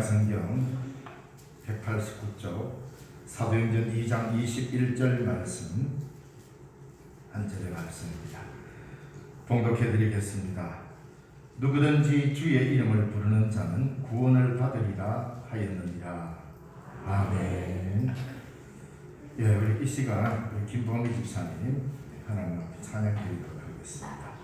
신약성경 189쪽 사도행전 2장 21절 말씀 한 절의 말씀입니다. 봉독해 드리겠습니다. 누구든지 주의 이름을 부르는 자는 구원을 받으리라 하였느니라. 아멘. 예, 우리 이 시간 우리 김범희 집사님 하나님 앞에 찬양 드리도록 하겠습니다.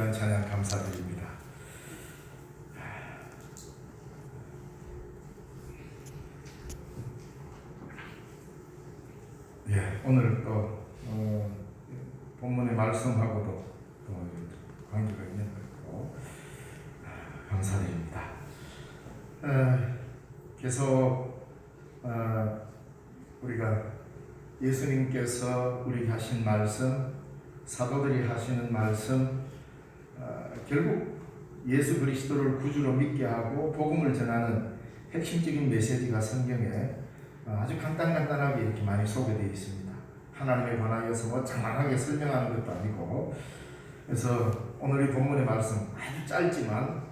귀한 찬양 감사드립니다. 예, 오늘 또 본문의 말씀하고도 또 관계가 있는 것고 감사드립니다. 계속 우리가 예수님께서 우리에게 하신 말씀, 사도들이 하시는 말씀, 결국 예수 그리스도를 구주로 믿게 하고 복음을 전하는 핵심적인 메시지가 성경에 아주 간단하게 이렇게 많이 소개되어 있습니다. 하나님에 관하여서 뭐 장황하게 설명하는 것도 아니고, 그래서 오늘 이 본문의 말씀 아주 짧지만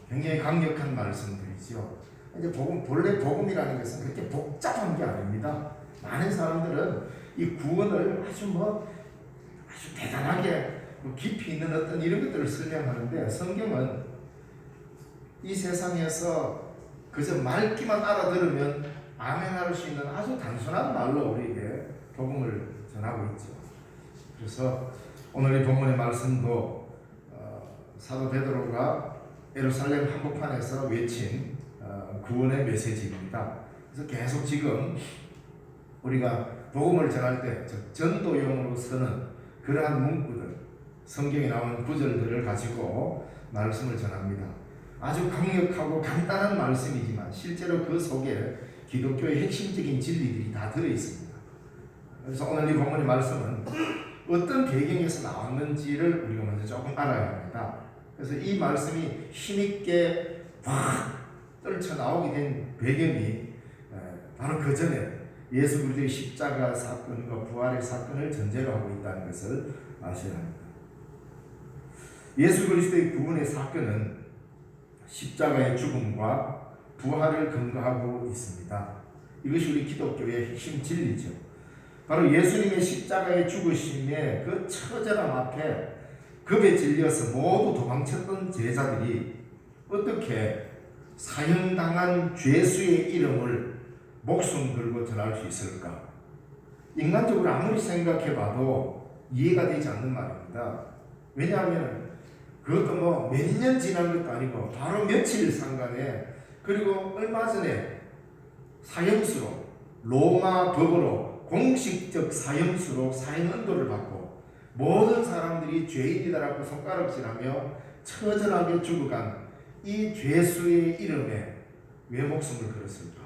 굉장히 강력한 말씀들이죠. 이제 본래 복음이라는 것은 그렇게 복잡한 게 아닙니다. 많은 사람들은 이 구원을 아주 대단하게 깊이 있는 어떤 이런 것들을 설명하는데, 성경은 이 세상에서 그저 말기만 알아들으면 아멘할 수 있는 아주 단순한 말로 우리에게 복음을 전하고 있죠. 그래서 오늘 이 본문의 말씀도 사도 베드로가 예루살렘 한복판에서 외친 구원의 메시지입니다. 그래서 계속 지금 우리가 복음을 전할 때 전도용으로 쓰는 그러한 문구들, 성경에 나오는 구절들을 가지고 말씀을 전합니다. 아주 강력하고 간단한 말씀이지만 실제로 그 속에 기독교의 핵심적인 진리들이 다 들어있습니다. 그래서 오늘 이 본문의 말씀은 어떤 배경에서 나왔는지를 우리가 먼저 조금 알아야 합니다. 그래서 이 말씀이 힘있게 확 떨쳐나오게 된 배경이 바로 그 전에 예수 그리스도의 십자가 사건과 부활의 사건을 전제로 하고 있다는 것을 아셔야 합니다. 예수 그리스도의 구원의 사건은 십자가의 죽음과 부활을 근거하고 있습니다. 이것이 우리 기독교의 핵심 진리죠. 바로 예수님의 십자가의 죽으심의 그 처절함 앞에 겁에 질려서 모두 도망쳤던 제자들이 어떻게 사형당한 죄수의 이름을 목숨 걸고 전할 수 있을까? 인간적으로 아무리 생각해봐도 이해가 되지 않는 말입니다. 왜냐하면 그것도 몇 년 지난 것도 아니고 바로 며칠 상간에, 그리고 얼마 전에 사형수로, 로마 법으로 공식적 사형수로 사형 언도를 받고 모든 사람들이 죄인이다라고 손가락질하며 처절하게 죽어간 이 죄수의 이름에 왜 목숨을 걸었을까?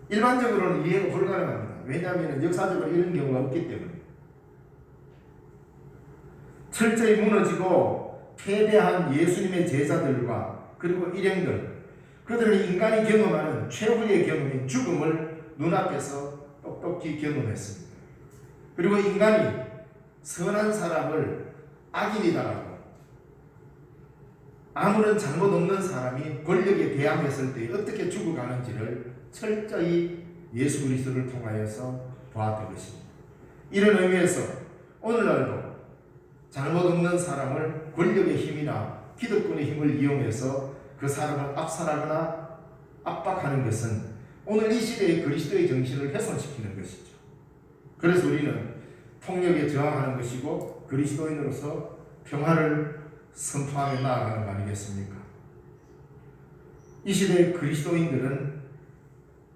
일반적으로는 이해가 불가능합니다. 왜냐하면 역사적으로 이런 경우가 없기 때문에. 철저히 무너지고 패배한 예수님의 제자들과 그리고 일행들, 그들은 인간이 경험하는 최후의 경험인 죽음을 눈앞에서 똑똑히 경험했습니다. 그리고 인간이 선한 사람을 악인이다라고, 아무런 잘못 없는 사람이 권력에 대항했을 때 어떻게 죽어가는지를 철저히 예수 그리스도를 통하여서 보았던 것입니다. 이런 의미에서 오늘날도 잘못 없는 사람을 권력의 힘이나 기득권의 힘을 이용해서 그 사람을 압살하거나 압박하는 것은 오늘 이 시대의 그리스도의 정신을 훼손시키는 것이죠. 그래서 우리는 폭력에 저항하는 것이고 그리스도인으로서 평화를 선포하며 나아가는 거 아니겠습니까? 이 시대의 그리스도인들은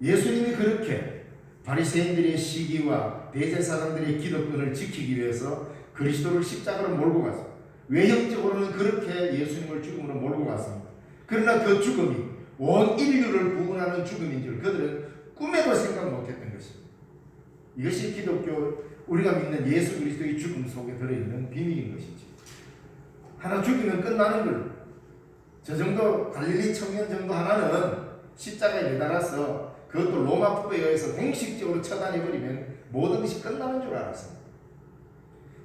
예수님이 그렇게 바리새인들의 시기와 대제사장들의 기득권을 지키기 위해서 그리스도를 십자가로 몰고 갔습니다. 외형적으로는 그렇게 예수님을 죽음으로 몰고 갔습니다. 그러나 그 죽음이 온 인류를 구원하는 죽음인 줄 그들은 꿈에도 생각 못했던 것입니다. 이것이 기독교, 우리가 믿는 예수 그리스도의 죽음 속에 들어있는 비밀인 것이죠. 하나 죽이면 끝나는 걸, 저 정도 갈릴리 청년 정도 하나는 십자가에 매달아서 그것도 로마법에 의해서 공식적으로 처단해버리면 모든 것이 끝나는 줄 알았습니다.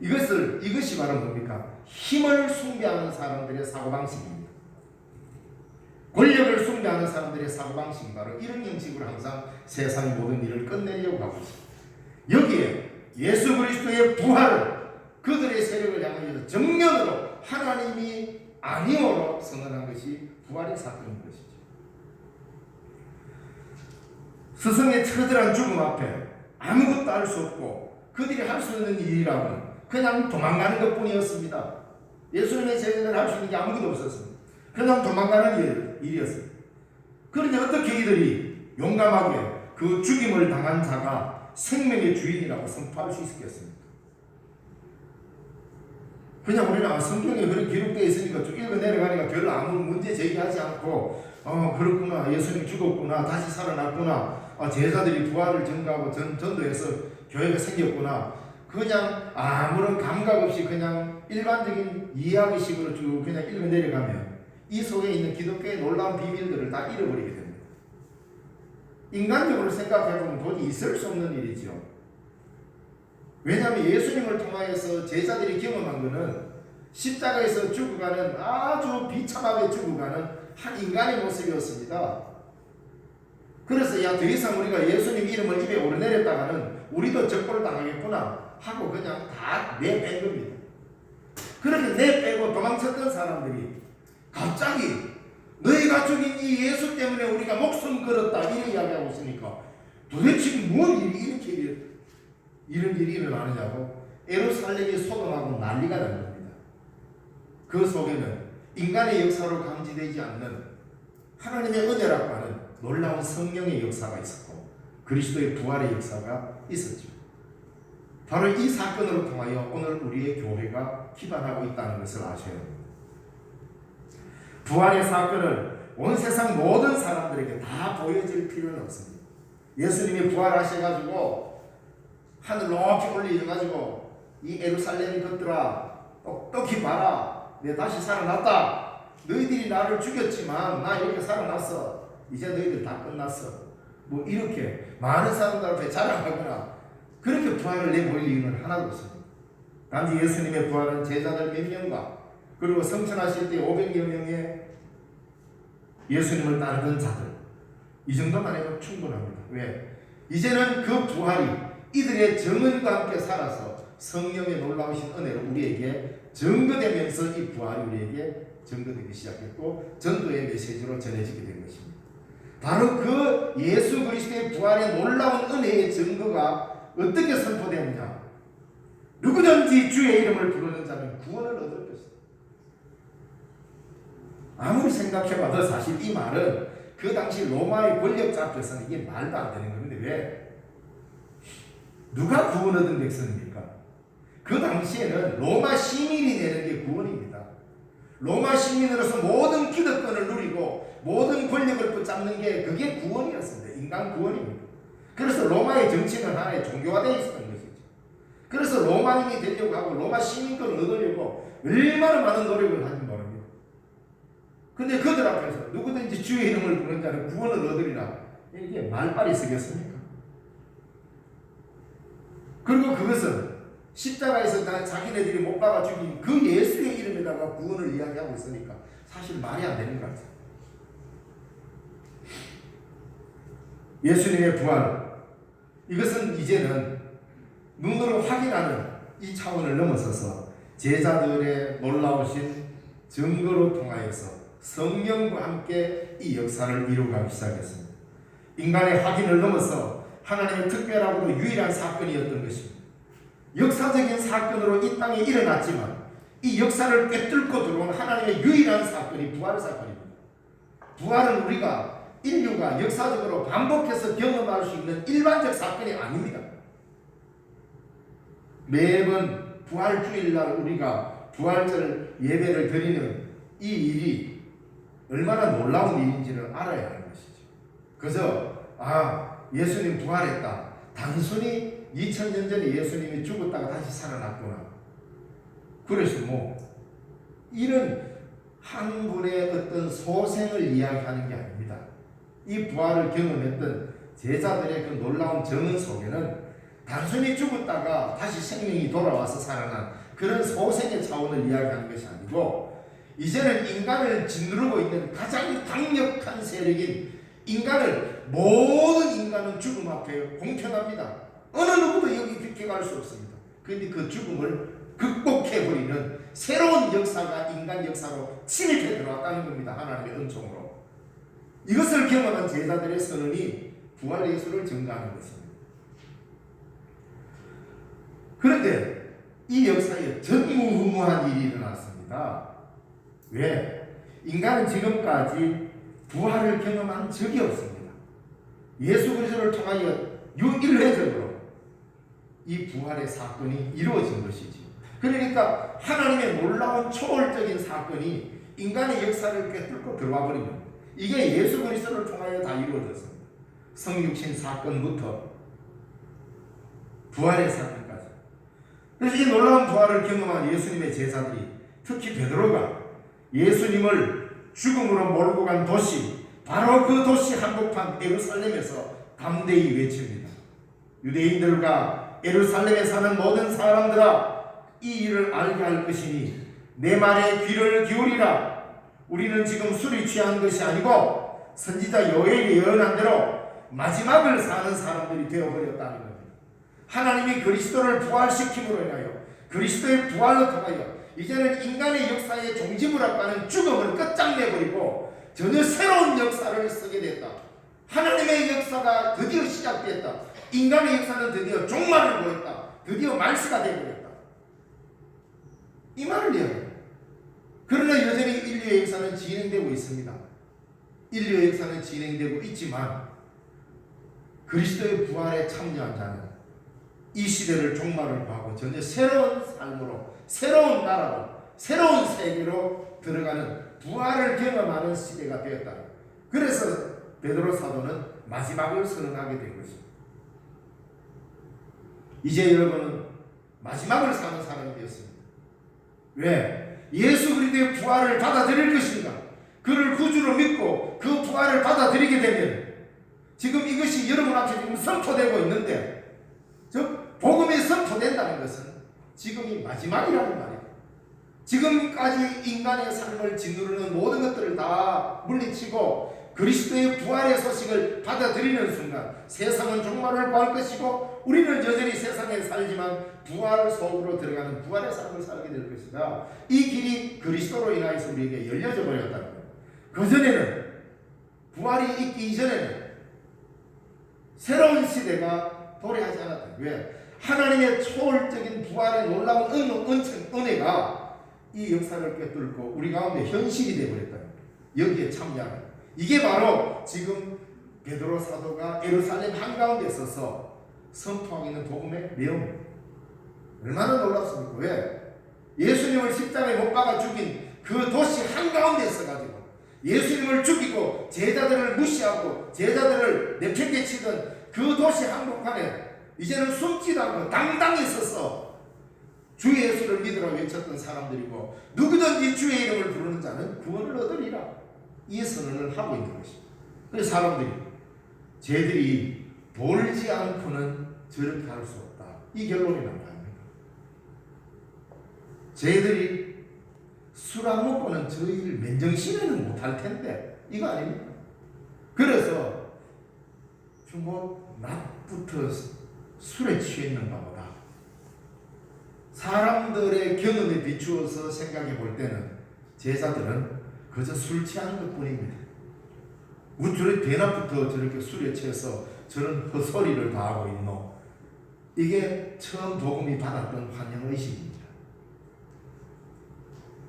이것이 바로 뭡니까? 힘을 숭배하는 사람들의 사고방식입니다. 권력을 숭배하는 사람들의 사고방식은 바로 이런 형식으로 항상 세상의 모든 일을 끝내려고 하고 있습니다. 여기에 예수 그리스도의 부활을 그들의 세력을 향하여 정면으로 하나님이 아니오로 선언한 것이 부활의 사건인 것이죠. 스승의 처절한 죽음 앞에 아무것도 할 수 없고 그들이 할 수 있는 일이라고는 그냥 도망가는 것뿐이었습니다. 예수님의 제자들 할 수 있는 게 아무것도 없었습니다. 그냥 도망가는 일이었습니다. 그런데 어떻게 이들이 용감하게 그 죽임을 당한 자가 생명의 주인이라고 선포할 수 있었겠습니까? 그냥 우리는 성경에 그런 기록되어 있으니까 쭉 읽어 내려가니까 별로 아무 문제 제기하지 않고 그렇구나, 예수님 죽었구나, 다시 살아났구나, 제자들이 부활을 증거하고 전도해서 교회가 생겼구나, 그냥 아무런 감각 없이 그냥 일반적인 이야기식으로 쭉 그냥 읽어 내려가면 이 속에 있는 기독교의 놀라운 비밀들을 다 잃어버리게 됩니다. 인간적으로 생각해보면 도저히 있을 수 없는 일이죠. 왜냐하면 예수님을 통하여서 제자들이 경험한 것은 십자가에서 죽어가는, 아주 비참하게 죽어가는 한 인간의 모습이었습니다. 그래서 더 이상 우리가 예수님 이름을 입에 오르내렸다가는 우리도 적벌 당하겠구나 하고 그냥 다 내뺀 겁니다. 그렇게 내빼고 도망쳤던 사람들이 갑자기 너희가 죽인 이 예수 때문에 우리가 목숨 걸었다 이런 이야기하고 있으니까 도대체 뭔 일이 이런 일이 일어나느냐고 예루살렘이 소동하고 난리가 난 겁니다. 그 속에는 인간의 역사로 감지되지 않는 하나님의 은혜라고 놀라운 성령의 역사가 있었고 그리스도의 부활의 역사가 있었죠. 바로 이 사건으로 통하여 오늘 우리의 교회가 기반하고 있다는 것을 아셔야 합니다. 부활의 사건을 온 세상 모든 사람들에게 다 보여질 필요는 없습니다. 예수님이 부활하셔가지고 하늘 높이 올리셔가지고 이 예루살렘 것들아 똑똑히 봐라, 내가 다시 살아났다, 너희들이 나를 죽였지만 나 이렇게 살아났어, 이제 너희들 다 끝났어, 뭐 이렇게 많은 사람들 앞에 자랑하거나 그렇게 부활을 내보일 이유는 하나도 없습니다. 단지 예수님의 부활은 제자들 몇 명과 그리고 성천하실 때 500여 명의 예수님을 따르던 자들, 이 정도만 해도 충분합니다. 왜? 이제는 그 부활이 이들의 정은과 함께 살아서 성령의 놀라우신 은혜로 우리에게 증거되면서 이 부활이 우리에게 증거되기 시작했고 전도의 메시지로 전해지게 된 것입니다. 바로 그 예수 그리스도의 부활의 놀라운 은혜의 증거가 어떻게 선포되느냐? 누구든지 주의 이름을 부르는 자는 구원을 얻을 것이다. 아무리 생각해봐도 사실 이 말은 그 당시 로마의 권력자 앞에서는 이게 말도 안 되는 겁니다. 왜? 누가 구원 얻은 백성입니까? 그 당시에는 로마 시민이 되는 게 구원입니다. 로마 시민으로서 모든 기득권을 누리고 모든 권력을 붙잡는 게 그게 구원이었습니다. 인간 구원입니다. 그래서 로마의 정치는 하나의 종교화되어 있었던 것이죠. 그래서 로마인이 되려고 하고 로마 시민권을 얻으려고 얼마나 많은 노력을 하는지 모릅니다. 근데 그들 앞에서 누구든지 주의 이름을 부르는 자는 구원을 얻으리라, 이게 말빨이 쓰겠습니까? 그리고 그것은 십자가에서 자기네들이 못 박아 죽인 그 예수의 이름에다가 구원을 이야기하고 있으니까 사실 말이 안 되는 것 같아요. 예수님의 부활, 이것은 이제는 눈으로 확인하는 이 차원을 넘어서서 제자들의 놀라우신 증거로 통하여서 성령과 함께 이 역사를 이루어가기 시작했습니다. 인간의 확인을 넘어서 하나님의 특별하고도 유일한 사건이었던 것입니다. 역사적인 사건으로 이 땅에 일어났지만 이 역사를 꿰뚫고 들어온 하나님의 유일한 사건이 부활 사건입니다. 부활은 우리가 인류가 역사적으로 반복해서 경험할 수 있는 일반적 사건이 아닙니다. 매번 부활주일날 우리가 부활절 예배를 드리는 이 일이 얼마나 놀라운 일인지를 알아야 하는 것이죠. 그래서 예수님 부활했다, 단순히 2000년 전에 예수님이 죽었다가 다시 살아났구나, 그래서 이런 한 분의 어떤 소생을 이야기하는 게 아닙니다. 이 부활을 경험했던 제자들의 그 놀라운 정은 속에는 단순히 죽었다가 다시 생명이 돌아와서 살아난 그런 소생의 차원을 이야기하는 것이 아니고, 이제는 인간을 짓누르고 있는 가장 강력한 세력인 모든 인간은 죽음 앞에 공평합니다. 어느 누구도 여기 비켜갈 수 없습니다. 그런데 그 죽음을 극복해버리는 새로운 역사가 인간 역사로 침입해 들어왔다는 겁니다. 하나님의 은총으로. 이것을 경험한 제자들의 선언이 부활 예수를 증거하는 것입니다. 그런데 이 역사에 전무후무한 일이 일어났습니다. 왜? 인간은 지금까지 부활을 경험한 적이 없습니다. 예수 그리스도를 통하여 유일회적으로 이 부활의 사건이 이루어진 것이지. 그러니까 하나님의 놀라운 초월적인 사건이 인간의 역사를 꿰뚫고 들어와 버린 겁니다. 이게 예수 그리스도를 통하여 다 이루어졌습니다. 성육신 사건부터 부활의 사건까지. 그래서 이 놀라운 부활을 경험한 예수님의 제자들이, 특히 베드로가 예수님을 죽음으로 몰고 간 도시, 바로 그 도시 한복판 예루살렘에서 담대히 외칩니다. 유대인들과 예루살렘에 사는 모든 사람들아, 이 일을 알게 할 것이니 내 말에 귀를 기울이라. 우리는 지금 술이 취한 것이 아니고 선지자 요엘이 예언한 대로 마지막을 사는 사람들이 되어버렸다는 겁니다. 하나님이 그리스도를 부활시킴으로 인하여, 그리스도의 부활로 통하여 이제는 인간의 역사의 종지부락과는 죽음을 끝장내버리고 전혀 새로운 역사를 쓰게 됐다. 하나님의 역사가 드디어 시작됐다. 인간의 역사는 드디어 종말을 보였다. 드디어 말세가 되어버렸다. 이 말을 이야기합니다. 그러나 여전히 인류의 역사는 진행되고 있습니다. 인류의 역사는 진행되고 있지만 그리스도의 부활에 참여한 자는 이 시대를 종말을 하고 전혀 새로운 삶으로, 새로운 나라로, 새로운 세계로 들어가는 부활을 경험하는 시대가 되었다. 그래서 베드로 사도는 마지막을 선언하게 된 것입니다. 이제 여러분은 마지막을 사는 사람이 되었습니다. 왜? 예수 그리스도의 부활을 받아들일 것인가? 그를 구주로 믿고 그 부활을 받아들이게 되면 지금 이것이 여러분 앞에 지금 선포되고 있는데, 즉 복음이 선포된다는 것은 지금이 마지막이라는 말이에요. 지금까지 인간의 삶을 짓누르는 모든 것들을 다 물리치고 그리스도의 부활의 소식을 받아들이는 순간 세상은 종말을 구할 것이고 우리는 여전히 세상에 살지만 부활 속으로 들어가는 부활의 삶을 살게 될 것이다. 이 길이 그리스도로 인하여서 우리에게 열려져 버렸다는 거예요. 그전에는, 부활이 있기 이전에는 새로운 시대가 도래하지 않았다. 왜? 하나님의 초월적인 부활의 놀라운 은혜가 이 역사를 꿰뚫고 우리 가운데 현실이 되어버렸다. 여기에 참여하는, 이게 바로 지금 베드로 사도가 예루살렘 한가운데 서서 선포하고 있는 복음의 내용입니다. 얼마나 놀랍습니까? 왜? 예수님을 십자가에 못 박아 죽인 그 도시 한가운데 서가지고 예수님을 죽이고 제자들을 무시하고 제자들을 내팽개치던 그 도시 한복판에 이제는 숨지도 않고 당당히 서서 주 예수를 믿으라 외쳤던 사람들이고, 누구든지 주의 이름을 부르는 자는 구원을 얻으리라, 이 선언을 하고 있는 것입니다. 그래서 사람들이, 쟤들이 돌지 않고는 저렇게 할 수 없다, 이 결론이 나온 거 아닙니까? 쟤들이 술 안 먹고는 저희를 맨정신에는 못할 텐데, 이거 아닙니까? 그래서 뭐 낮부터 술에 취했는가 보다. 사람들의 경험에 비추어서 생각해 볼 때는 제자들은 그저 술 취한 것 뿐입니다. 우주의 대낮부터 저렇게 술에 취해서 저런 헛소리를 다 하고 있노. 이게 처음 복음이 받았던 환영의식입니다.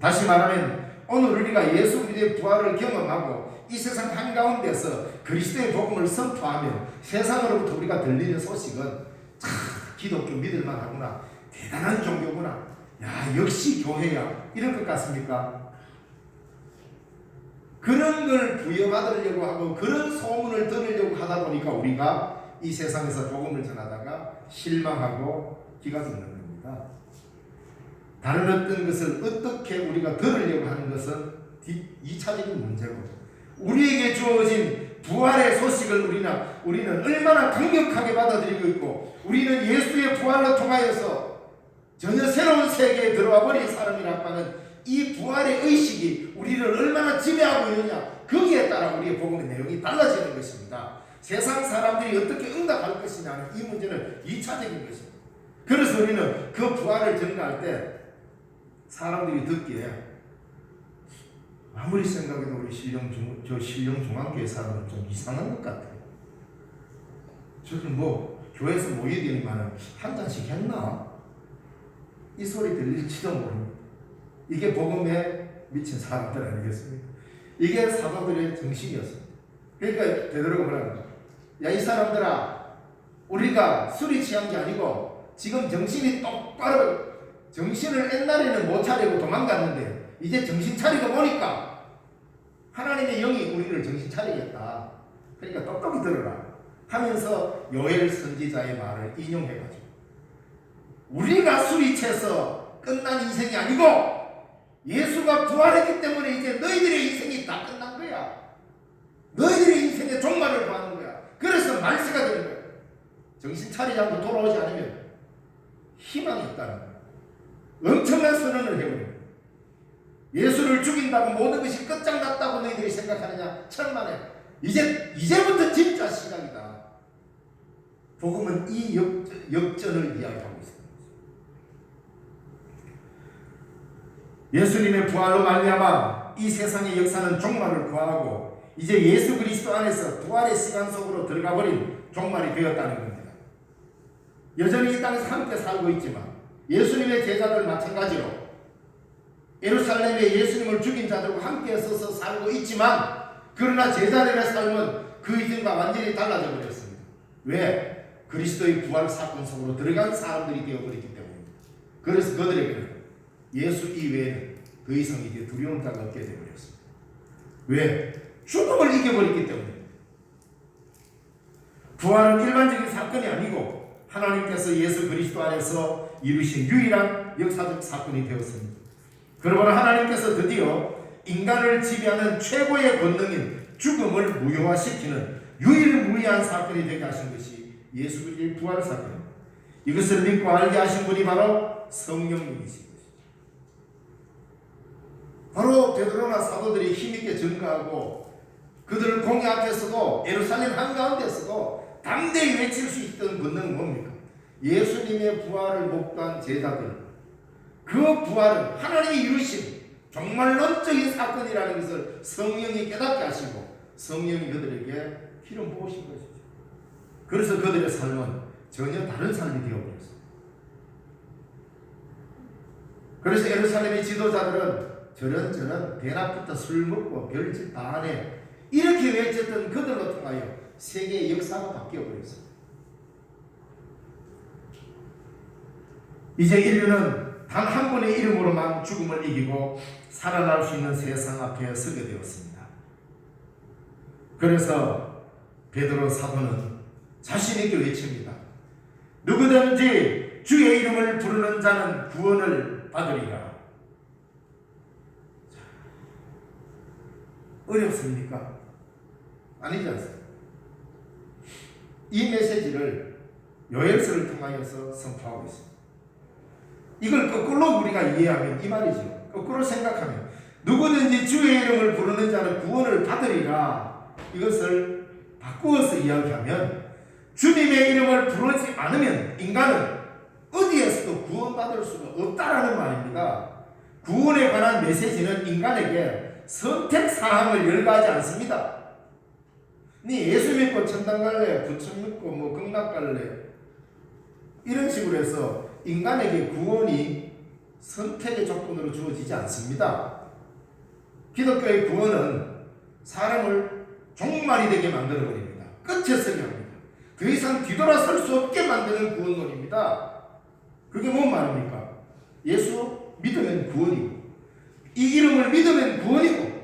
다시 말하면 오늘 우리가 예수 그리스도의 부활을 경험하고 이 세상 한가운데서 그리스도의 복음을 선포하면 세상으로부터 우리가 들리는 소식은 참 기독교 믿을만 하구나, 대단한 종교구나, 야 역시 교회야, 이럴 것 같습니까? 그런 걸 부여받으려고 하고 그런 소문을 들으려고 하다 보니까 우리가 이 세상에서 복음을 전하다가 실망하고 기가 죽는 겁니다. 다른 어떤 것을 어떻게 우리가 들으려고 하는 것은 2차적인 문제고, 우리에게 주어진 부활의 소식을 우리는 얼마나 강력하게 받아들이고 있고, 우리는 예수의 부활로 통하여서 전혀 새로운 세계에 들어와 버린 사람이라고 하는 이 부활의 의식이 우리를 얼마나 지배하고 있느냐, 거기에 따라 우리의 복음의 내용이 달라지는 것입니다. 세상 사람들이 어떻게 응답할 것이냐는 이 문제는 2차적인 것입니다. 그래서 우리는 그 부활을 전가할 때 사람들이 듣기에 아무리 생각해도 우리 신령중앙교회 사람은 좀 이상한 것 같아요. 저는 뭐 교회에서 모이더니만은 한 잔씩 했나? 이 소리 들릴지도 모릅니다. 이게 복음에 미친 사람들 아니겠습니까? 이게 사도들의 정신이었습니다. 그러니까 베드로가 뭐라고 야, 이 사람들아, 우리가 술이 취한 게 아니고 지금 정신이 똑바로, 정신을 옛날에는 못 차리고 도망갔는데 이제 정신 차리고 보니까 하나님의 영이 우리를 정신 차리겠다. 그러니까 똑똑히 들어라 하면서 요엘 선지자의 말을 인용해가지고, 우리가 술이 채서 끝난 인생이 아니고 예수가 부활했기 때문에 이제 너희들의 인생이 다 끝난 거야. 너희들의 인생의 종말을 구하는 거야. 그래서 말세가 되는 거야. 정신 차리지 않고 돌아오지 않으면 희망이 있다는 거야. 엄청난 선언을 해버려. 예수를 죽인다고 모든 것이 끝장났다고 너희들이 생각하느냐? 천만에. 이제부터 진짜 시작이다. 복음은 이 역전을 이야기하고 있습니다. 예수님의 부활로 말미암아 이 세상의 역사는 종말을 구하고 이제 예수 그리스도 안에서 부활의 시간 속으로 들어가 버린 종말이 되었다는 겁니다. 여전히 이 땅에서 함께 살고 있지만 예수님의 제자들 마찬가지로 예루살렘에 예수님을 죽인 자들과 함께 서서 살고 있지만, 그러나 제자들의 삶은 그 이전과 완전히 달라져 버렸습니다. 왜? 그리스도의 부활 사건 속으로 들어간 사람들이 되어버렸기 때문입니다. 그래서 그들에게는 예수 이외에는 더 이상 이제 두려운 자가 없게 되어버렸습니다. 왜? 죽음을 이겨버렸기 때문입니다. 부활은 일반적인 사건이 아니고 하나님께서 예수 그리스도 안에서 이루신 유일한 역사적 사건이 되었습니다. 그러므로 하나님께서 드디어 인간을 지배하는 최고의 권능인 죽음을 무효화시키는 유일무이한 사건이 되게 하신 것이 예수 그리스도의 부활 사건입니다. 이것을 믿고 알게 하신 분이 바로 성령님이신 것이죠. 바로 베드로나 사도들이 힘있게 증거하고 그들 공회 앞에서도 예루살렘 한가운데서도 담대히 외칠 수 있던 권능은 뭡니까? 예수님의 부활을 목도한 제자들, 그 부활은 하나님이 이루신 정말 논적인 사건이라는 것을 성령이 깨닫게 하시고 성령이 그들에게 기름 부으신 것이죠. 그래서 그들의 삶은 전혀 다른 삶이 되어버렸습니다. 그래서 예루살렘의 지도자들은 저런 대낮부터 술 먹고 별짓 다 하네 이렇게 외쳤던 그들로 통하여 세계의 역사가 바뀌어버렸습니다. 이제 인류는 단 한 분의 이름으로만 죽음을 이기고 살아날 수 있는 세상 앞에 서게 되었습니다. 그래서 베드로 사도는 자신 있게 외칩니다. 누구든지 주의 이름을 부르는 자는 구원을 받으리라. 어렵습니까? 아니지 않습니까? 이 메시지를 요엘서를 통하여서 선포하고 있습니다. 이걸 거꾸로 우리가 이해하면 이 말이죠. 거꾸로 생각하면 누구든지 주의 이름을 부르는 자는 구원을 받으리라. 이것을 바꾸어서 이야기하면 주님의 이름을 부르지 않으면 인간은 어디에서도 구원받을 수가 없다라는 말입니다. 구원에 관한 메시지는 인간에게 선택사항을 열거하지 않습니다. 네 예수 믿고 천당 갈래, 부처 믿고 뭐 극락 갈래, 이런 식으로 해서 인간에게 구원이 선택의 조건으로 주어지지 않습니다. 기독교의 구원은 사람을 종말이 되게 만들어버립니다. 끝에 서게 합니다. 더 이상 뒤돌아설 수 없게 만드는 구원론입니다. 그게 뭔 말입니까? 예수 믿으면 구원이고 이 이름을 믿으면 구원이고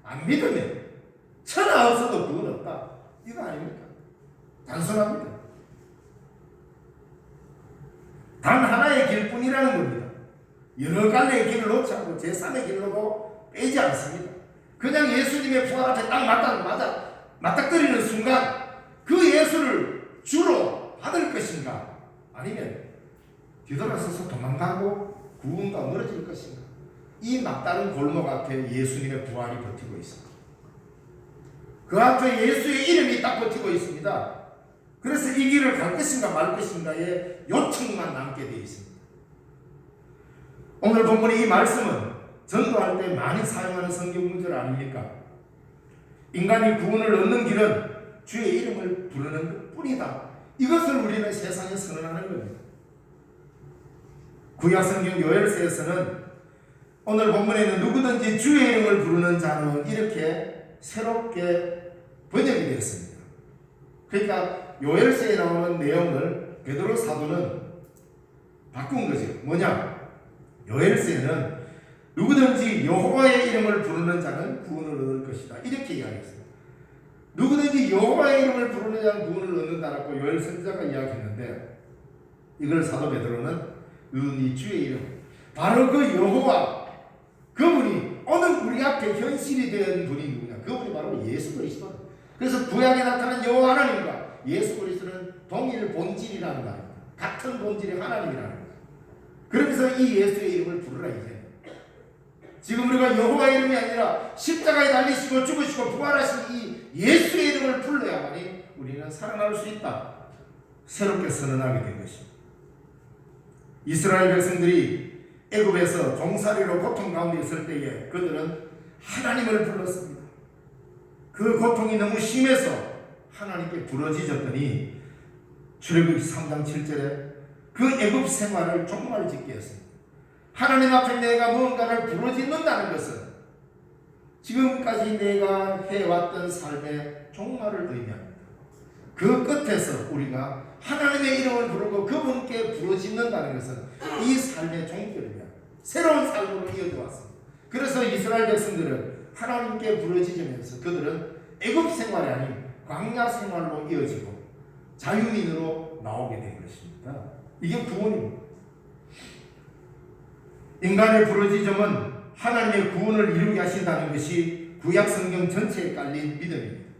안 믿으면 천하 없어도 구원 없다. 이거 아닙니까? 단순합니다. 단 하나의 길뿐이라는 겁니다. 여러 갈래의 길을 놓지 않고 제3의 길로도 빼지 않습니다. 그냥 예수님의 부활 앞에 딱 맞닥뜨리는 순간 그 예수를 주로 받을 것인가, 아니면 뒤돌아서서 도망가고 구원과 멀어질 것인가, 이 막다른 골목 앞에 예수님의 부활이 버티고 있습니다. 그 앞에 예수의 이름이 딱 버티고 있습니다. 그래서 이 길을 갈 것인가 말 것인가의 요청만 남게 되어 있습니다. 오늘 본문의 이 말씀은 전도할 때 많이 사용하는 성경 문절 아닙니까? 인간이 구원을 얻는 길은 주의 이름을 부르는 것 뿐이다. 이것을 우리는 세상에 선언하는 겁니다. 구약성경 요엘서에서는 오늘 본문에는 누구든지 주의 이름을 부르는 자는 이렇게 새롭게 번역이 되었습니다. 그러니까 요엘서에 나오는 내용을 베드로 사도는 바꾼 거죠. 뭐냐? 요엘서에는 누구든지 여호와의 이름을 부르는 자는 구원을 얻을 것이다, 이렇게 이야기했습니다. 누구든지 여호와의 이름을 부르는 자는 구원을 얻는다라고 요엘 선지자가 이야기했는데, 이걸 사도 베드로는 네 주의 이름, 바로 그 여호와, 그분이 오늘 우리 앞에 현실이 된 분이 누구냐? 그분이 바로 예수 그리스도. 그래서 구약에 나타난 여호와 하나님과 예수 그리스도는 동일 본질이라는 말입니다. 같은 본질의 하나님이라는 거죠. 그러면서 이 예수의 이름을 부르라. 이제 지금 우리가 여호와의 이름이 아니라 십자가에 달리시고 죽으시고 부활하신 이 예수의 이름을 불러야만이 우리는 살아날 수 있다, 새롭게 선언하게 된 것입니다. 이스라엘 백성들이 애굽에서 종살이로 고통 가운데 있을 때에 그들은 하나님을 불렀습니다. 그 고통이 너무 심해서 하나님께 부러지졌더니 출애굽기 3장 7절에 그 애굽 생활을 종말 짓게 했습니다. 하나님 앞에 내가 무언가를 부러짓는다는 것은 지금까지 내가 해왔던 삶의 종말을 의미합니다. 그 끝에서 우리가 하나님의 이름을 부르고 그분께 부러짓는다는 것은 이 삶의 종결입니다. 새로운 삶으로 이어져 왔습니다. 그래서 이스라엘 백성들은 하나님께 부러지면서 그들은 애굽 생활이 아닌 광야 생활로 이어지고 자유민으로 나오게 된 것입니다. 이게 구원입니다. 인간의 부러지점은 하나님의 구원을 이루게 하신다는 것이 구약 성경 전체에 깔린 믿음입니다.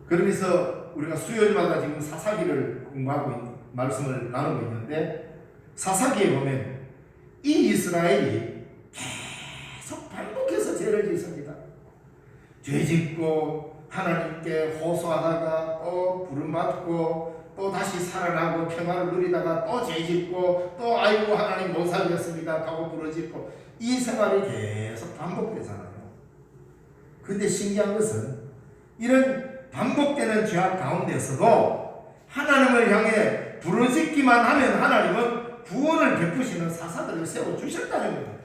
그러면서 우리가 수요일마다 지금 사사기를 공부하고 말씀을 나누고 있는데, 사사기에 보면 이 이스라엘이 계속 반복해서 죄를 짓습니다. 죄짓고 하나님께 호소하다가 또 부름받고 또 다시 살아나고 평화를 누리다가 또 죄짓고 또 아이고 하나님 못 살겠습니다 하고 부르짖고, 이 생활이 계속 반복되잖아요. 근데 신기한 것은 이런 반복되는 죄악 가운데서도 하나님을 향해 부르짖기만 하면 하나님은 구원을 베푸시는 사사들을 세워주셨다는 거예요.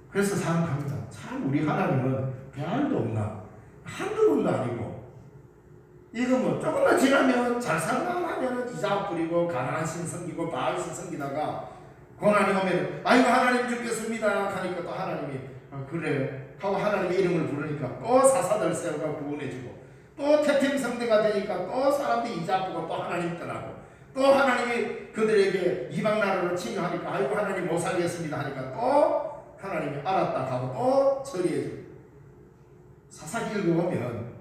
그래서 생각합니다. 참 우리 하나님은 별도 없나? 한두 번도 아니고, 이거 뭐 조금만 지나면 잘 살만 하면 이삭 부리고 가나안 신 섬기고 바알 신 섬기다가 고난이 오면 아이고 하나님 죽겠습니다 하니까 또 하나님이 그래 하고 하나님의 이름을 부르니까 또 사사들 세우고 구원해주고, 또 태평성대가 되니까 또 사람들이 이삭 부고 또 하나님 떠나고, 또 하나님이 그들에게 이방 나라로 침략하니까 아이고 하나님 못 살겠습니다 하니까 또 하나님이 알았다 하고 또 처리해주고. 사사기 읽어보면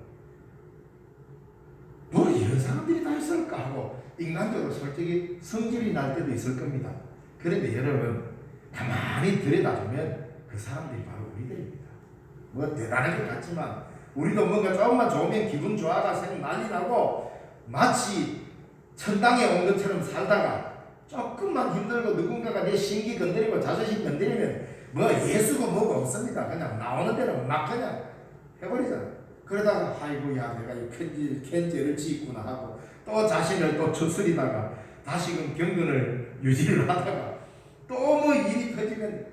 뭐 이런 사람들이 다 있을까 하고 인간적으로 솔직히 성질이 날 때도 있을 겁니다. 그런데 여러분 가만히 들여다보면 그 사람들이 바로 우리들입니다. 뭐 대단한 것 같지만 우리도 뭔가 조금만 좋으면 기분 좋아가 생각이 나고 마치 천당에 온 것처럼 살다가 조금만 힘들고 누군가가 내 신기 건드리고 자존심 건드리면 뭐 예수고 뭐고 없습니다. 그냥 나오는 대로 막 그냥 해버리잖아요. 그러다가 아이고야 내가 이 캔죄를 짓구나 하고 또 자신을 또 추스리다가 다시금 경건을 유지를 하다가 또 뭐 일이 터지면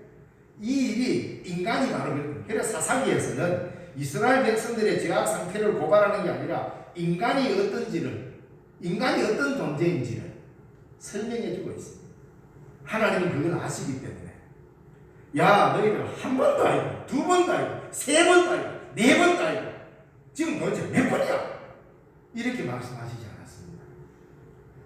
이 일이 인간이 바로 그래서 사사기에서는 이스라엘 백성들의 죄악 상태를 고발하는 게 아니라 인간이 어떤지를, 인간이 어떤 존재인지를 설명해 주고 있습니다. 하나님은 그걸 아시기 때문에 야 너희들 한 번도 아니고 두 번도 아니고 세 번도 아니고 네 번도 아니고 지금 도대체 몇 번이야? 이렇게 말씀하시지 않았습니다.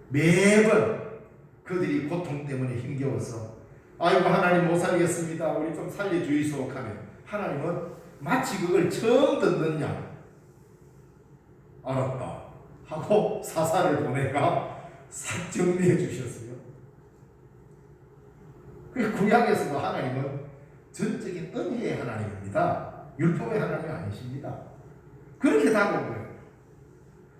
매번 그들이 고통 때문에 힘겨워서 아이고 하나님 못 살겠습니다 우리 좀 살려주이소 하면 하나님은 마치 그걸 처음 듣는 양 알았다 하고 사사를 보내가 싹 정리해 주셨어요. 구약에서도 하나님은 전적인 은혜의 하나님입니다. 율법의 하나님이 아니십니다. 그렇게 다가온 거예요.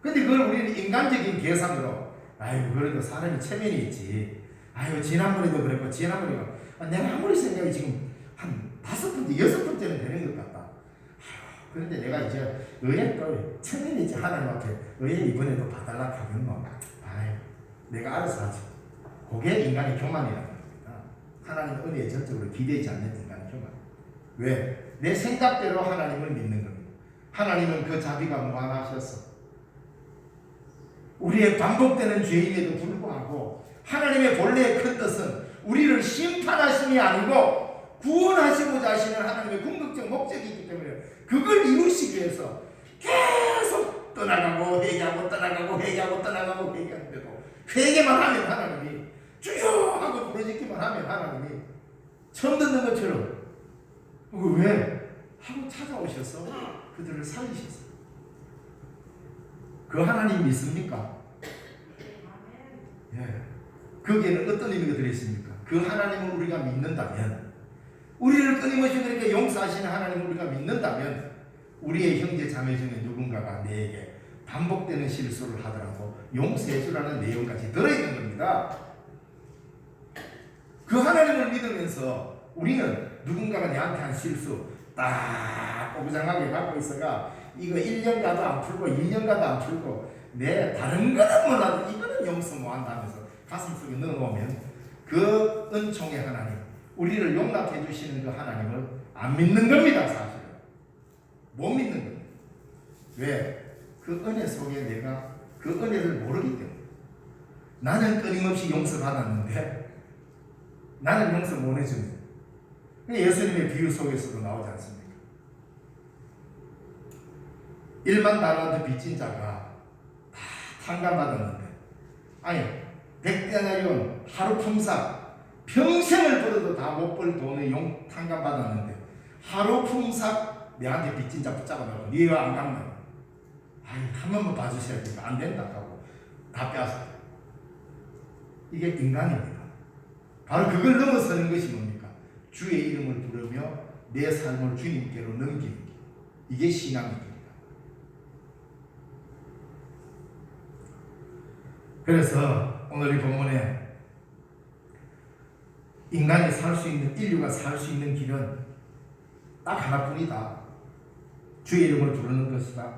근데 그걸 우리는 인간적인 계산으로 아이고 그래도 사람이 체면이 있지, 아이고 지난번에도 그랬고 지난번에도 내가 아무리 생각이 지금 한 5번째 6번째는 되는 것 같다. 그런데 내가 이제 의에 또 체면이 있지 하나님 앞에 의에 이번에도 봐달라 하면 뭐 아이 내가 알아서 하지 그게 인간의 교만이라는 겁니다. 하나님 은혜에 전적으로 기대지 않는 인간의 교만. 왜? 내 생각대로 하나님을 믿는 겁니다. 하나님은 그 자비가 무한하셔서 우리의 반복되는 죄임에도 불구하고 하나님의 본래의 큰 뜻은 우리를 심판하심이 아니고 구원하시고자 하시는 하나님의 궁극적 목적이 있기 때문에 그걸 이루시기 위해서 계속 떠나가고 회개하고 떠나가고 회개하고 떠나가고 회개하는데도 회개만 하면 하나님이 주여 하고 부르짖기만 하면 하나님이 처음 듣는 것처럼 왜? 하고 찾아오셔서 그들을 살리셨어요. 그 하나님 믿습니까? 예. 거기에는 어떤 의미가 들어있습니까? 그 하나님을 우리가 믿는다면, 우리를 끊임없이 그렇게 용서하시는 하나님을 우리가 믿는다면, 우리의 형제 자매 중에 누군가가 내게 반복되는 실수를 하더라도 용서해주라는 내용까지 들어있는 겁니다. 그 하나님을 믿으면서 우리는 누군가가 내한테 한 실수 딱 오부장하게 갖고 있어가 이거 1년 가도 안 풀고 2년 가도 안 풀고 내 다른 거는 몰라도 이거는 용서 못한다면서 가슴속에 넣어놓으면 그 은총의 하나님, 우리를 용납해 주시는 그 하나님을 안 믿는 겁니다. 사실은 못 믿는 겁니다. 왜? 그 은혜 속에 내가 그 은혜를 모르기 때문에. 나는 끊임없이 용서받았는데 나는 용서 못 해줍니다. 예수님의 비유 속에서도 나오지 않습니까? 1만 달란트 빚진 자가 다 탕감받았는데, 아니 100데나리온 하루 품삯 평생을 벌어도 다 못 벌 돈을 탕감받았는데 하루 품삯 내한테 빚진 자 붙잡아놓고 니 왜 안 갚나? 아니 한 번만 봐주셔야 되니까 안 된다 하고 다 빼앗았어요. 이게 인간입니다. 바로 그걸 넘어서는 것이 뭡니까? 주의 이름을 부르며 내 삶을 주님께로 넘기는 길. 이게 신앙의 길입니다. 그래서 오늘 이 본문에 인간이 살 수 있는, 인류가 살 수 있는 길은 딱 하나뿐이다. 주의 이름을 부르는 것이다.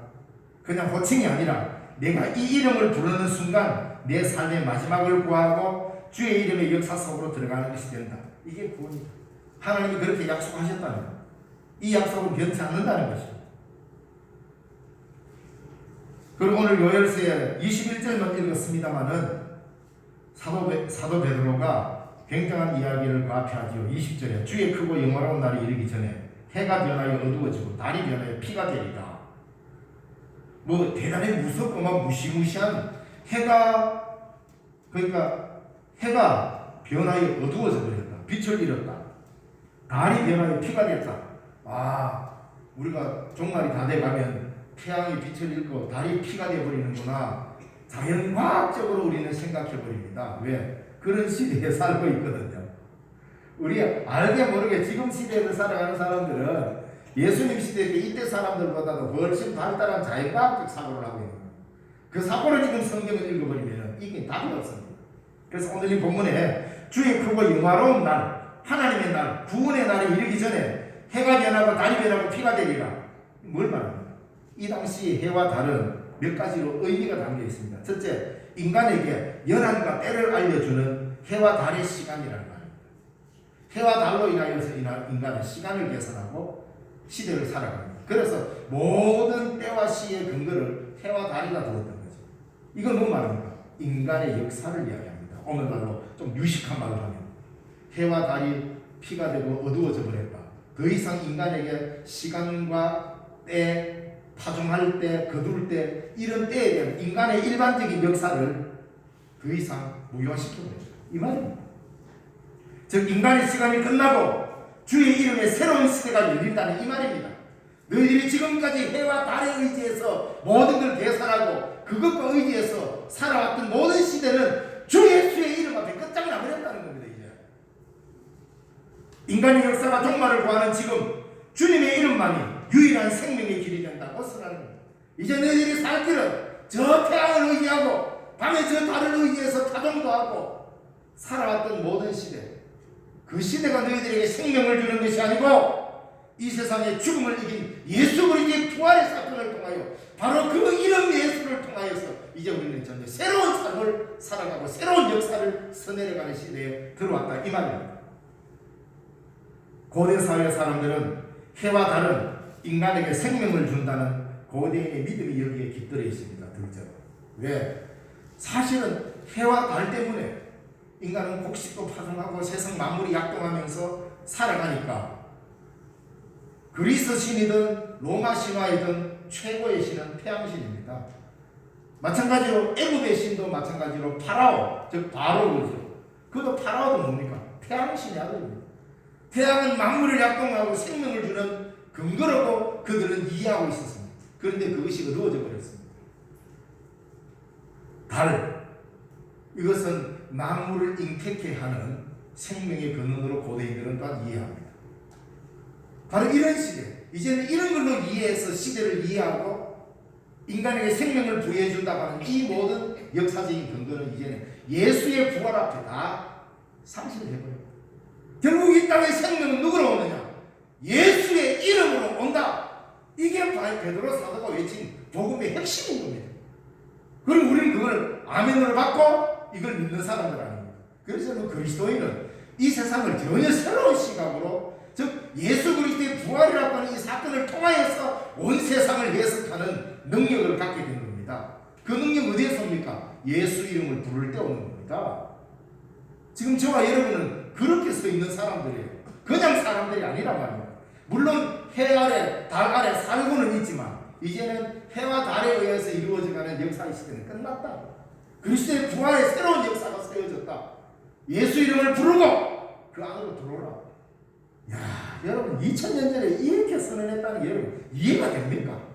그냥 호칭이 아니라 내가 이 이름을 부르는 순간 내 삶의 마지막을 구하고 주의 이름의 역사 속으로 들어가는 것이 된다. 이게 구원이다. 하나님이 그렇게 약속하셨다는 것. 이 약속은 변치 않는다는 것입니다. 그리고 오늘 요엘서에 21절만 읽었습니다마는 사도 베드로가 굉장한 이야기를 과표하지요. 20절에 주의 크고 영원한 날이 이르기 전에 해가 변하여 어두워지고 달이 변하여 피가 되리라. 뭐 대단히 무섭고 막 무시무시한 해가, 그러니까 해가 변하여 어두워져 버렸다. 빛을 잃었다. 달이 변하여 피가 됐다. 아, 우리가 종말이 다 돼가면 태양이 빛을 잃고 달이 피가 되어버리는구나. 자연과학적으로 우리는 생각해버립니다. 왜? 그런 시대에 살고 있거든요. 우리 알게 모르게 지금 시대에 살아가는 사람들은 예수님 시대 때 이때 사람들보다도 훨씬 발달한 자연과학적 사고를 하고 있는 거예요. 그 사고를 지금 성경을 읽어버리면 이게 답이 없습니다. 그래서 오늘 이 본문에 주의 크고 영화로운 날, 하나님의 날, 구원의 날이 이르기 전에 해가 변하고 달이 변하고 피가 되리라. 뭘 말합니까? 이 당시 해와 달은 몇 가지로 의미가 담겨 있습니다. 첫째, 인간에게 연한과 때를 알려주는 해와 달의 시간이라는 말입니다. 해와 달로 인하여서 인간은 시간을 계산하고 시대를 살아갑니다. 그래서 모든 때와 시의 근거를 해와 달이가 두었던 거죠. 이건 뭔 말입니까? 인간의 역사를 이야기합니다. 오늘날로 좀 유식한 말로 하면 해와 달이 피가 되고 어두워져 버렸다. 더 이상 인간에게 시간과 때, 파종할 때, 거둘 때, 이런 때에 대한 인간의 일반적인 역사를 더 이상 무효화시켜버렸다. 이 말입니다. 즉 인간의 시간이 끝나고 주의 이름에 새로운 시대가 열린다는 이 말입니다. 너희들이 지금까지 해와 달에 의지해서 모든 걸 계산하고 그것과 의지해서 살아왔던 모든 시대는 주 예수의 이름 앞에 끝장나 버렸다는 겁니다. 이제 인간의 역사가 종말을 구하는 지금 주님의 이름만이 유일한 생명의 길이 된다고 선하는 겁니다. 이제 너희들이 살 길은 저 태양을 의지하고 밤에 저 달을 의지해서 타동도 하고 살아왔던 모든 시대, 그 시대가 너희들에게 생명을 주는 것이 아니고 이 세상의 죽음을 이긴 예수 그리스도의 부활의 사건을 통하여 바로 그 이름 예수를 통하여서 이제 우리는 전혀 새로운 삶을 살아가고 새로운 역사를 써내려가는 시대에 들어왔다 이 말입니다. 고대 사회 사람들은 해와 달은 인간에게 생명을 준다는 고대인의 믿음이 여기에 깃들어 있습니다. 둘째로. 왜? 사실은 해와 달 때문에 인간은 곡식도 파종하고 세상 만물이 약동하면서 살아가니까 그리스 신이든 로마 신화이든 최고의 신은 태양신입니다. 마찬가지로 애굽의 신도 마찬가지로 파라오, 즉 바로죠. 그것도 파라오도 뭡니까? 태양신의 아들입니다. 태양은 만물을 약동하고 생명을 주는 근거라고 그들은 이해하고 있었습니다. 그런데 그것이 어두워져 버렸습니다. 달, 이것은 만물을 잉태케 하는 생명의 근원으로 고대인들은 또한 이해합니다. 바로 이런 시대, 이제는 이런 걸로 이해해서 시대를 이해하고 인간에게 생명을 부여해준다고 하는 이 모든 역사적인 근거는 이제는 예수의 부활 앞에 다 상실을 해버립니다. 결국 이 땅의 생명은 누구로 오느냐? 예수의 이름으로 온다. 이게 베드로 사도가 외친 복음의 핵심인 겁니다. 그럼 우리는 그걸 아멘으로 받고 이걸 믿는 사람들 아닙니다. 그래서 그리스도인은 이 세상을 전혀 새로운 시각으로, 즉 예수 그리스도의 부활이라고 하는 이 사건을 통하여서 온 세상을 해석하는 능력을 갖게 된 겁니다. 그 능력 어디에서 옵니까? 예수 이름을 부를 때 오는 겁니다. 지금 저와 여러분은 그렇게 서 있는 사람들이에요. 그냥 사람들이 아니란 말이에요. 물론 해 아래, 달 아래 살고는 있지만 이제는 해와 달에 의해서 이루어져가는 역사의 시대는 끝났다. 그리스도의 부활의 새로운 역사가 세워졌다. 예수 이름을 부르고 그 안으로 들어오라. 야, 여러분 2000년 전에 이렇게 선언했다는 게 여러분 이해가 됩니까?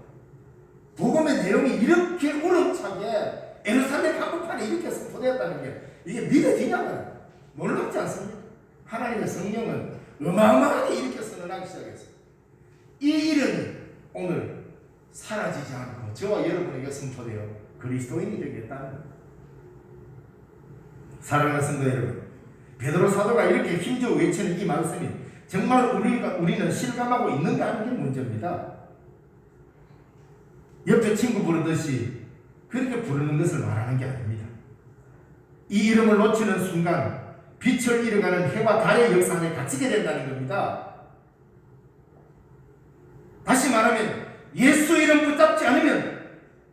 복음의 내용이 이렇게 우렁차게 예루살렘 한복판에 이렇게 선포되었다는 게 이게 믿어지냐고요. 놀랍지 않습니까? 하나님의 성령은 어마어마하게 이렇게 선언하기 시작했어요. 이 이름이 오늘 사라지지 않고 저와 여러분에게 선포되어 그리스도인이 되겠다는 겁니다. 사랑하는 성도 여러분, 베드로 사도가 이렇게 힘주어 외치는 이 말씀이 정말 우리는 실감하고 있는가 하는 게 문제입니다. 옆에 친구 부르듯이 그렇게 부르는 것을 말하는 게 아닙니다. 이 이름을 놓치는 순간 빛을 잃어가는 해와 달의 역사 안에 갇히게 된다는 겁니다. 다시 말하면 예수 이름 붙잡지 않으면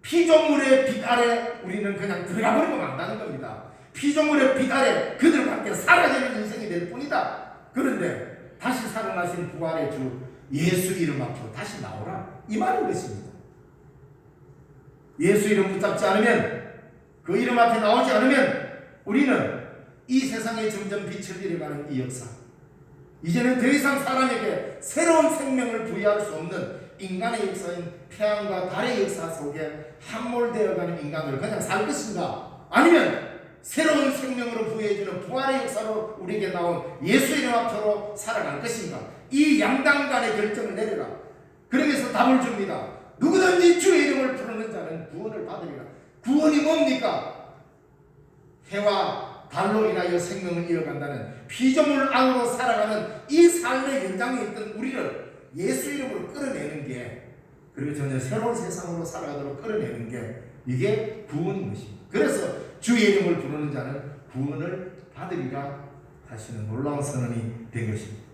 피조물의 빛 아래 우리는 그냥 들어가 버리고 만다는 겁니다. 피조물의 빛 아래 그들과 함께 사라지는 인생이 될 뿐이다. 그런데 다시 살아나신 부활의 주 예수 이름 앞으로 다시 나오라, 이 말인 것입니다. 예수 이름 붙잡지 않으면, 그 이름 앞에 나오지 않으면 우리는 이 세상에 점점 빛을 잃어가는 이 역사, 이제는 더 이상 사람에게 새로운 생명을 부여할 수 없는 인간의 역사인 태양과 달의 역사 속에 함몰되어가는 인간을 그냥 살 것인가, 아니면 새로운 생명으로 부여해주는 부활의 역사로 우리에게 나온 예수 이름 앞으로 살아갈 것인가, 이 양당 간의 결정을 내려라. 그러면서 답을 줍니다. 누구든지 주의 이름을 부르는 자는 구원을 받으리라. 구원이 뭡니까? 해와 달로 인하여 생명을 이어간다는 피조물 안으로 살아가는 이 삶의 연장에 있던 우리를 예수 이름으로 끌어내는 게, 그리고 전혀 새로운 세상으로 살아가도록 끌어내는 게 이게 구원인 것입니다. 그래서 주의 이름을 부르는 자는 구원을 받으리라 하시는 놀라운 선언이 된 것입니다.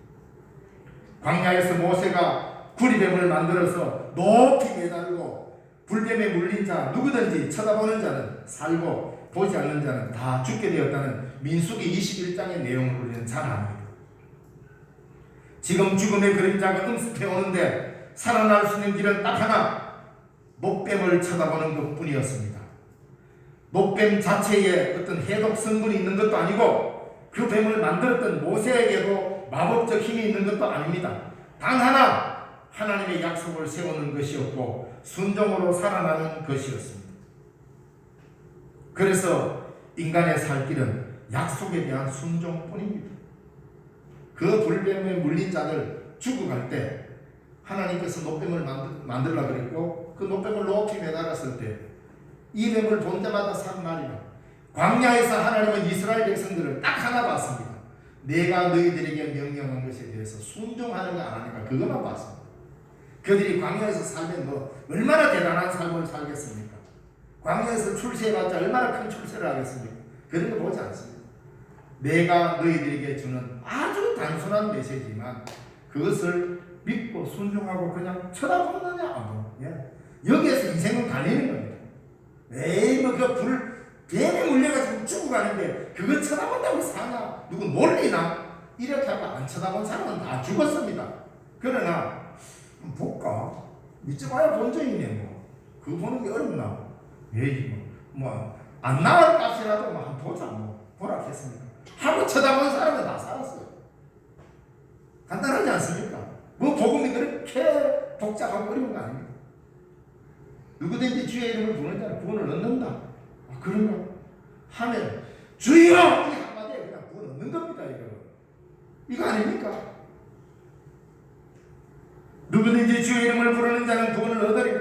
광야에서 모세가 구리뱀을 만들어서 높이 매달고 불뱀에 물린 자 누구든지 쳐다보는 자는 살고 보지 않는 자는 다 죽게 되었다는 민수기 21장의 내용을 우리는 잘 압니다. 지금 죽음의 그림자가 음습해 오는데 살아날 수 있는 길은 딱 하나, 목뱀을 쳐다보는 것뿐이었습니다. 목뱀 자체에 어떤 해독 성분이 있는 것도 아니고 그 뱀을 만들었던 모세에게도 마법적 힘이 있는 것도 아닙니다. 단 하나, 하나님의 약속을 세우는 것이었고 순종으로 살아나는 것이었습니다. 그래서 인간의 살 길은 약속에 대한 순종뿐입니다. 그 불뱀에 물린 자들 죽어갈 때 하나님께서 노뱀을 만들라 그랬고 그 노뱀을 높이 매달았을 때 이 뱀을 본 자마다 산 말이라. 광야에서 하나님은 이스라엘 백성들을 딱 하나 봤습니다. 내가 너희들에게 명령한 것에 대해서 순종하는가 안 하는가, 그것만 봤습니다. 그들이 광야에서 살면 뭐 얼마나 대단한 삶을 살겠습니까? 광야에서 출세해봤자 얼마나 큰 출세를 하겠습니까? 그런 거 보지 않습니다. 내가 너희들에게 주는 아주 단순한 메시지만 그것을 믿고 순종하고 그냥 쳐다보느냐 안 보느냐. 예. 여기에서 인생은 갈리는 겁니다. 에이 뭐그 괜히 물려가지고 죽어가는데 그거 쳐다본다고 사나? 누구 놀리나? 이렇게 하고 안 쳐다본 사람은 다 죽었습니다. 그러나 볼까? 믿지 마야 본전이네 뭐. 그거 보는 게 어렵나? 에이 안 나갈 값이라도 한번 보자 뭐. 보라 했습니까? 하고 쳐다본 사람은 다 살았어요. 간단하지 않습니까? 뭐 복음이 그렇게 복잡하고 어려운 거 아닙니까? 누구든지 주의 이름을 부르는 자는 구원을 얻는다. 아, 그런가? 하면 주여! 이 한마디에 그냥 구원 얻는 겁니다. 이거 아닙니까? 누구든지 주의 이름을 부르는 자는 구원을 얻으리라.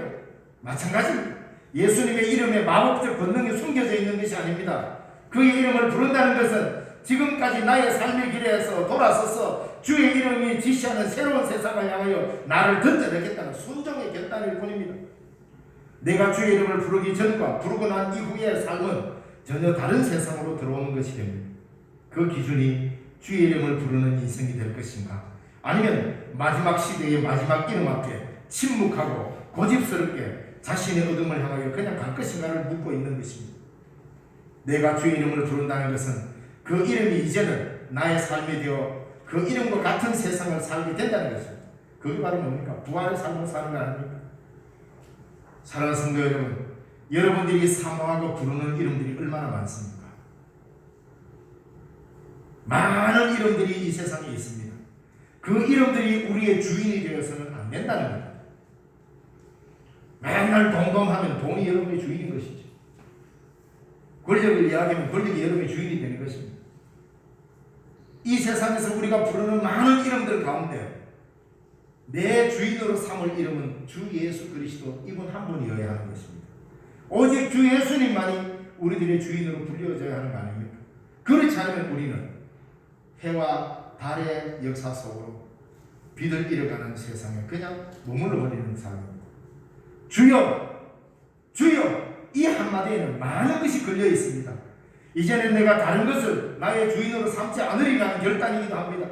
마찬가지입니다. 예수님의 이름에 마법적 권능이 숨겨져 있는 것이 아닙니다. 그의 이름을 부른다는 것은 지금까지 나의 삶의 길에서 돌아서서 주의 이름이 지시하는 새로운 세상을 향하여 나를 던져내겠다는 순종의 결단일 뿐입니다. 내가 주의 이름을 부르기 전과 부르고 난 이후의 삶은 전혀 다른 세상으로 들어오는 것이 됩니다. 그 기준이 주의 이름을 부르는 인생이 될 것인가, 아니면 마지막 시대의 마지막 이름 앞에 침묵하고 고집스럽게 자신의 어둠을 향하여 그냥 갈 것인가를 묻고 있는 것입니다. 내가 주의 이름을 부른다는 것은 그 이름이 이제는 나의 삶이 되어 그 이름과 같은 세상을 살게 된다는 것입니다. 그게 바로 뭡니까? 부활의 삶을 사는 거 아닙니까? 사랑하는 성도 여러분, 여러분들이 사모하고 부르는 이름들이 얼마나 많습니까? 많은 이름들이 이 세상에 있습니다. 그 이름들이 우리의 주인이 되어서는 안 된다는 겁니다. 맨날 동동하면 돈이 여러분의 주인인 것이죠. 권력을 이야기하면 권력이 여러분의 주인이 되는 것입니다. 이 세상에서 우리가 부르는 많은 이름들 가운데 내 주인으로 삼을 이름은 주 예수 그리스도, 이분 한 분이어야 하는 것입니다. 오직 주 예수님만이 우리들의 주인으로 불려져야 하는 거 아닙니까? 그렇지 않으면 우리는 해와 달의 역사 속으로 빛을 잃어가는 세상에 그냥 머물러 버리는 사람입니다. 주여, 주여, 이 한마디에는 많은 것이 걸려 있습니다. 이제는 내가 다른 것을 나의 주인으로 삼지 않으리라는 결단이기도 합니다.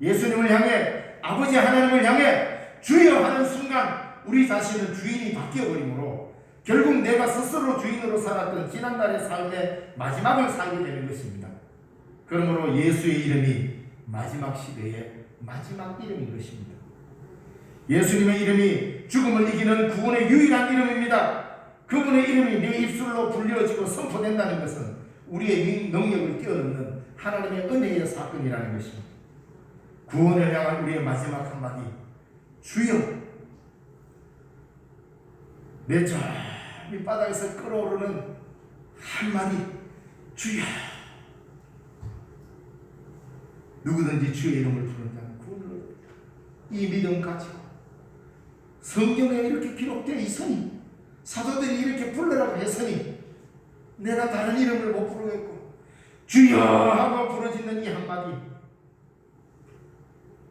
예수님을 향해, 아버지 하나님을 향해 주여 하는 순간 우리 자신은 주인이 바뀌어버리므로 결국 내가 스스로 주인으로 살았던 지난날의 삶의 마지막을 살게 되는 것입니다. 그러므로 예수의 이름이 마지막 시대의 마지막 이름인 것입니다. 예수님의 이름이 죽음을 이기는 구원의 유일한 이름입니다. 그분의 이름이 내 입술로 불려지고 선포된다는 것은 우리의 능력을 뛰어넘는 하나님의 은혜의 사건이라는 것입니다. 구원을 향한 우리의 마지막 한마디, 주여. 내 저 밑바닥에서 끓어오르는 한마디, 주여. 누구든지 주의 이름을 부르는 자는 구원을 얻으리라. 이 믿음 가지고 성경에 이렇게 기록되어 있으니, 사도들이 이렇게 불러라고 했으니 내가 다른 이름을 못 부르겠고 주여 하고 부르짖는 이 한마디,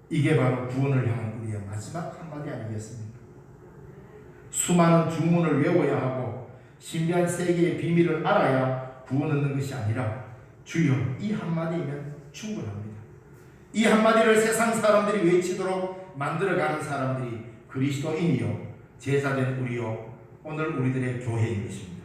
이게 바로 구원을 향한 우리의 마지막 한마디 아니겠습니까? 수많은 주문을 외워야 하고 신비한 세계의 비밀을 알아야 구원 얻는 것이 아니라 주여, 이 한마디면 충분합니다. 이 한마디를 세상 사람들이 외치도록 만들어가는 사람들이 그리스도인이요 제자된 우리요 오늘 우리들의 교회인 것입니다.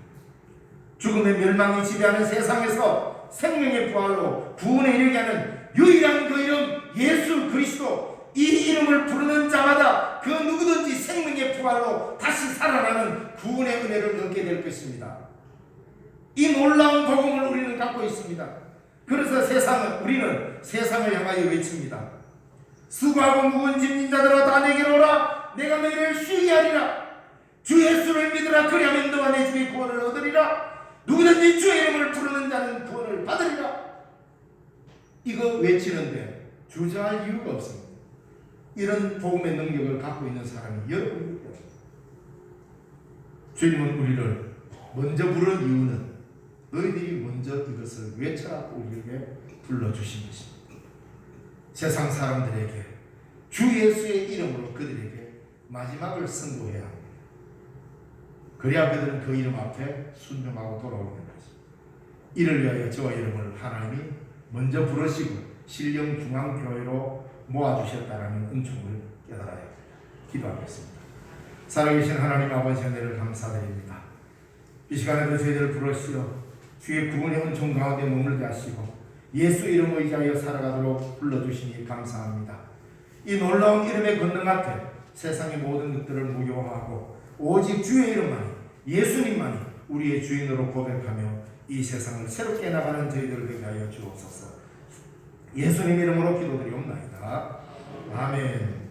죽음의 멸망이 지배하는 세상에서 생명의 부활로 구원에 이르게 하는 유일한 그 이름 예수 그리스도, 이 이름을 부르는 자마다 그 누구든지 생명의 부활로 다시 살아나는 구원의 은혜를 얻게 될 것입니다. 이 놀라운 복음을 우리는 갖고 있습니다. 그래서 우리는 세상을 향하여 외칩니다. 수고하고 무거운 짐진 자들아 다 내게로 오라. 내가 너희를 쉬게 하리라. 주 예수를 믿으라. 그리하면 너와 내 집이 구원을 얻으리라. 누구든지 주의 이름을 부르는 자는 구원을 받으리라. 이거 외치는데 주저할 이유가 없습니다. 이런 복음의 능력을 갖고 있는 사람이 여러분입니다. 주님은 우리를 먼저 부른 이유는 너희들이 먼저 이것을 외쳐라고 우리에게 불러주신 것입니다. 세상 사람들에게 주 예수의 이름으로 그들에게 마지막을 선고해야 합니다. 그래야 그들은 그 이름 앞에 순종하고 돌아오는 것입니다. 이를 위하여 저와 이름을 하나님이 먼저 부르시고 신령중앙교회로 모아주셨다는 은총을 깨달아야 기도하겠습니다. 살아계신 하나님 아버지 은혜를 감사드립니다. 이 시간에도 저희들을 부르시어 주의 구원의 은총 가운데 머물게 하시고 예수 이름을 의지하여 살아가도록 불러주시니 감사합니다. 이 놀라운 이름의 권능 앞에 세상의 모든 것들을 무효하고 오직 주의 이름만이, 예수님만이 우리의 주인으로 고백하며 이 세상을 새롭게 나가는 저희들 되게 하여 주옵소서. 예수님 이름으로 기도드리옵나이다. 아멘.